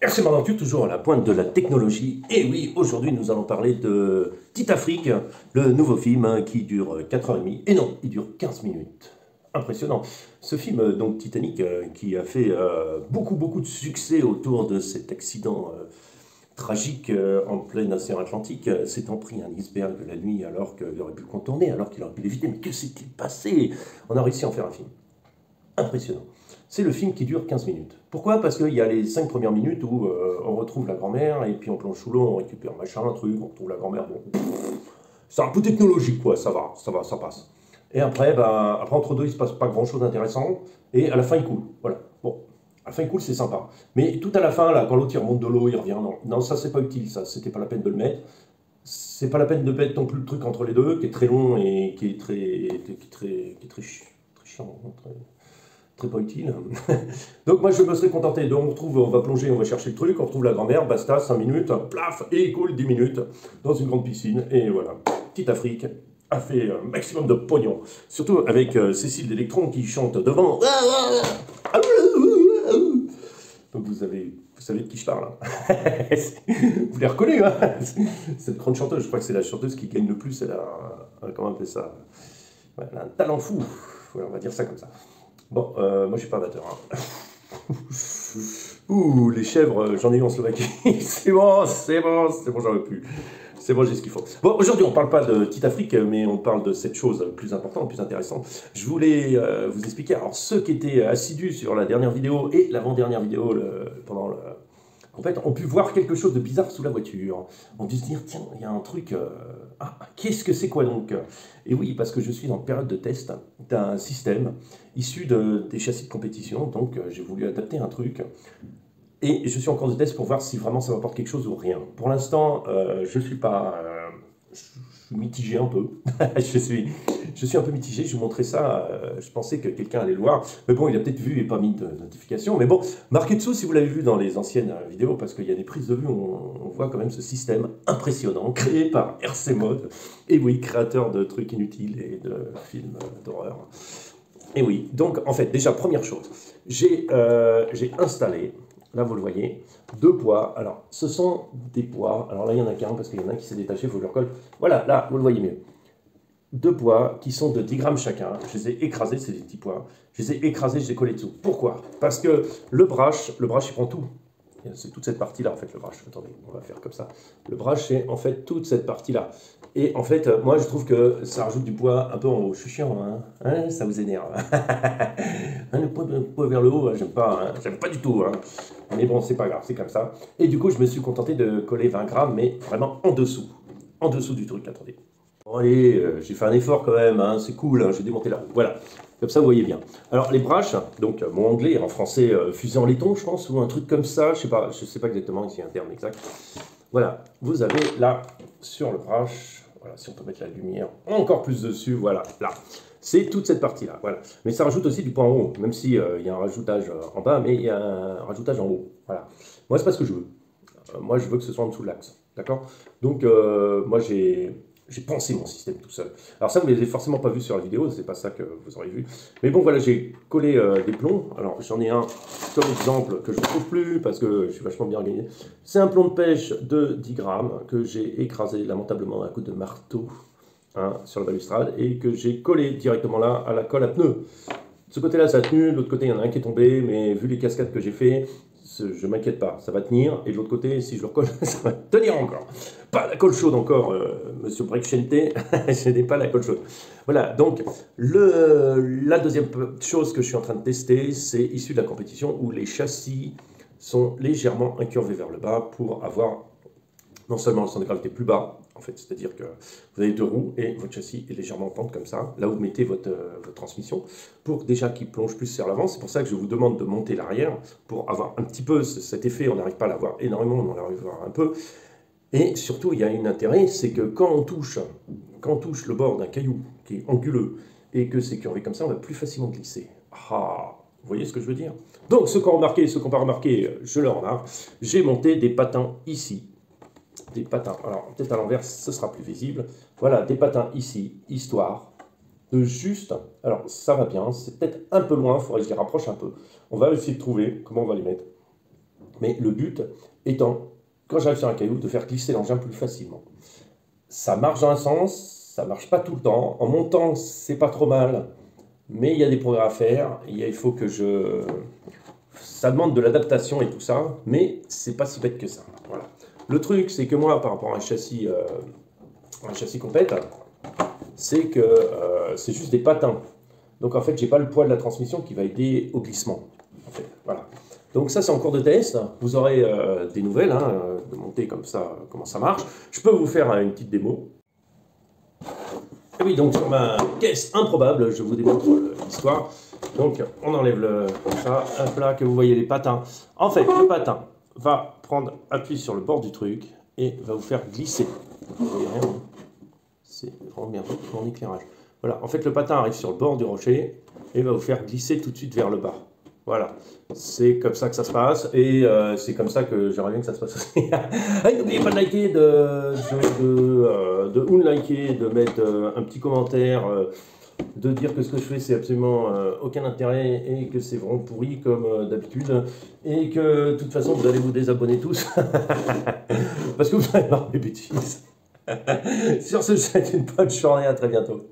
Merci Mardentu, toujours à la pointe de la technologie. Et oui, aujourd'hui nous allons parler de Titanic, le nouveau film qui dure 4h30. Et non, il dure 15 minutes. Impressionnant. Ce film, donc Titanic, qui a fait beaucoup de succès autour de cet accident tragique en plein océan Atlantique, s'étant pris un iceberg de la nuit alors qu'il aurait pu le contourner, alors qu'il aurait pu l'éviter. Mais que s'est-il passé? On a réussi à en faire un film. Impressionnant. C'est le film qui dure 15 minutes. Pourquoi? Parce qu'il y a les 5 premières minutes où on retrouve la grand-mère, et puis on plonge sous l'eau, on récupère machin, un truc, on retrouve la grand-mère, bon, c'est un peu technologique, quoi, ça va, ça passe. Et après, après entre deux, il se passe pas grand-chose d'intéressant, et à la fin, il coule, voilà. Bon, à la fin, il coule, c'est sympa. Mais tout à la fin, là, quand l'autre, il remonte de l'eau, il revient, non, ça, c'est pas utile, ça, c'était pas la peine de le mettre. C'est pas la peine de mettre non plus le truc entre les deux, qui est très long et qui est très chiant, très pas utile. Donc moi je me serais contenté de, on va plonger, on va chercher le truc, on retrouve la grand-mère, basta, 5 minutes, plaf, et il coule 10 minutes dans une grande piscine, et voilà. Titanic a fait un maximum de pognon. Surtout avec Cécile d'Electron qui chante devant. Donc vous savez de qui je parle. Hein. Vous l'avez reconnu, hein. Cette grande chanteuse, je crois que c'est la chanteuse qui gagne le plus, elle a comment on appelle ça? Ouais, elle a un talent fou, ouais, on va dire ça comme ça. Bon, moi je suis pas amateur. Hein. Ouh, les chèvres, j'en ai eu en Slovaquie. C'est bon, j'en veux plus. C'est bon, j'ai ce qu'il faut. Bon, aujourd'hui on parle pas de Titanic, mais on parle de cette chose plus importante, plus intéressante. Je voulais vous expliquer, alors ceux qui étaient assidus sur la dernière vidéo et l'avant-dernière vidéo en fait, on pu voir quelque chose de bizarre sous la voiture. On dû se dire, tiens, il y a un truc... qu'est-ce que c'est quoi donc? Et oui, parce que je suis en période de test d'un système issu des châssis de compétition, donc j'ai voulu adapter un truc. Et je suis en cours de test pour voir si vraiment ça m'apporte quelque chose ou rien. Pour l'instant, je suis pas... je suis mitigé un peu. je suis un peu mitigé, je vous montrais ça, je pensais que quelqu'un allait le voir, mais bon, il a peut-être vu et pas mis de notification, mais bon, marquez dessous si vous l'avez vu dans les anciennes vidéos, parce qu'il y a des prises de vue où on voit quand même ce système impressionnant, créé par RC Mode, et oui, créateur de trucs inutiles et de films d'horreur. Et oui, donc en fait, déjà, première chose, j'ai installé, là vous le voyez, 2 poids. Alors, ce sont des poids. Alors là, il y en a qu'un parce qu'il y en a un qui s'est détaché, il faut que je le recolle. Voilà, là, vous le voyez mieux. 2 poids qui sont de 10 grammes chacun. Je les ai écrasés, c'est des petits poids. Je les ai écrasés, je les ai collés dessous. Pourquoi? Parce que le brush, il prend tout. C'est toute cette partie-là, en fait, le brush. Attendez, on va faire comme ça. Le brush, c'est en fait toute cette partie-là. Et en fait, moi, je trouve que ça rajoute du poids un peu en haut. Je suis chiant, hein, ça vous énerve. Le poids vers le haut, j'aime pas, hein, j'aime pas du tout. Hein. Mais bon, c'est pas grave, c'est comme ça. Et du coup, je me suis contenté de coller 20 grammes, mais vraiment en dessous. En dessous du truc, attendez. Bon, allez, j'ai fait un effort quand même, hein, c'est cool, hein, j'ai démonté la roue. Voilà, comme ça vous voyez bien. Alors les brushes, donc mon anglais en français fusée en laiton, je pense, ou un truc comme ça, je sais pas exactement s'il y a un terme exact. Voilà, vous avez là sur le brush, voilà, si on peut mettre la lumière encore plus dessus, voilà, là. C'est toute cette partie-là, voilà. Mais ça rajoute aussi du poids en haut, même si il y a un rajoutage en bas, mais il y a un rajoutage en haut. Voilà. Moi, c'est pas ce que je veux. Moi, je veux que ce soit en dessous de l'axe, d'accord? Donc, moi, j'ai pensé mon système tout seul. Alors ça, vous ne les avez forcément pas vu sur la vidéo, c'est pas ça que vous aurez vu. Mais bon, voilà, j'ai collé des plombs. Alors, j'en ai un comme exemple que je ne trouve plus parce que je suis vachement bien gagné. C'est un plomb de pêche de 10 grammes que j'ai écrasé lamentablement à coup de marteau. Hein, sur la balustrade, et que j'ai collé directement là à la colle à pneus. De ce côté-là, ça a tenu, de l'autre côté, il y en a un qui est tombé, mais vu les cascades que j'ai fait, je m'inquiète pas, ça va tenir, et de l'autre côté, si je le recolle, ça va tenir encore. Pas la colle chaude encore, monsieur Brexchente, je n'ai pas la colle chaude. Voilà, donc, la deuxième chose que je suis en train de tester, c'est issu de la compétition, où les châssis sont légèrement incurvés vers le bas pour avoir non seulement le centre de gravité plus bas, en fait, c'est-à-dire que vous avez 2 roues et votre châssis est légèrement en pente comme ça, là où vous mettez votre transmission, pour déjà qu'il plonge plus vers l'avant. C'est pour ça que je vous demande de monter l'arrière, pour avoir un petit peu cet effet. On n'arrive pas à l'avoir énormément, on arrive à l'avoir un peu. Et surtout, il y a un intérêt, c'est que quand on touche le bord d'un caillou qui est anguleux et que c'est curvé comme ça, on va plus facilement glisser. Ah, vous voyez ce que je veux dire? Donc, ceux qui ont remarqué, ceux qui n'ont pas remarqué, je le remarque, j'ai monté des patins ici. Des patins, alors peut-être à l'envers, ce sera plus visible. Voilà, des patins ici, histoire de juste, alors ça va bien, c'est peut-être un peu loin, il faudrait que je les rapproche un peu. On va essayer de trouver comment on va les mettre. Mais le but étant, quand j'arrive sur un caillou, de faire glisser l'engin plus facilement. Ça marche dans un sens, ça marche pas tout le temps. En montant, c'est pas trop mal, mais il y a des progrès à faire. Il faut que je... Ça demande de l'adaptation et tout ça, mais c'est pas si bête que ça. Voilà. Le truc, c'est que moi, par rapport à un châssis compète, c'est que c'est juste des patins. Donc en fait, j'ai pas le poids de la transmission qui va aider au glissement. En fait, voilà. Donc ça, c'est en cours de test. Vous aurez des nouvelles, hein, de monter comme ça, comment ça marche. Je peux vous faire une petite démo. Et oui, donc sur ma caisse improbable, je vous démontre l'histoire. Donc on enlève ça, hop là, que vous voyez les patins. En fait, le patin va prendre appui sur le bord du truc et va vous faire glisser. Vous voyez rien, hein. C'est vraiment merdique mon éclairage. Voilà, en fait le patin arrive sur le bord du rocher et va vous faire glisser tout de suite vers le bas. Voilà, c'est comme ça que ça se passe et c'est comme ça que j'aimerais bien que ça se passe aussi. N'oubliez pas de liker, de liker, de mettre un petit commentaire, de dire que ce que je fais c'est absolument aucun intérêt et que c'est vraiment pourri comme d'habitude et que de toute façon vous allez vous désabonner tous parce que vous allez voir mes bêtises. Sur ce, je vous souhaite une bonne journée, à très bientôt.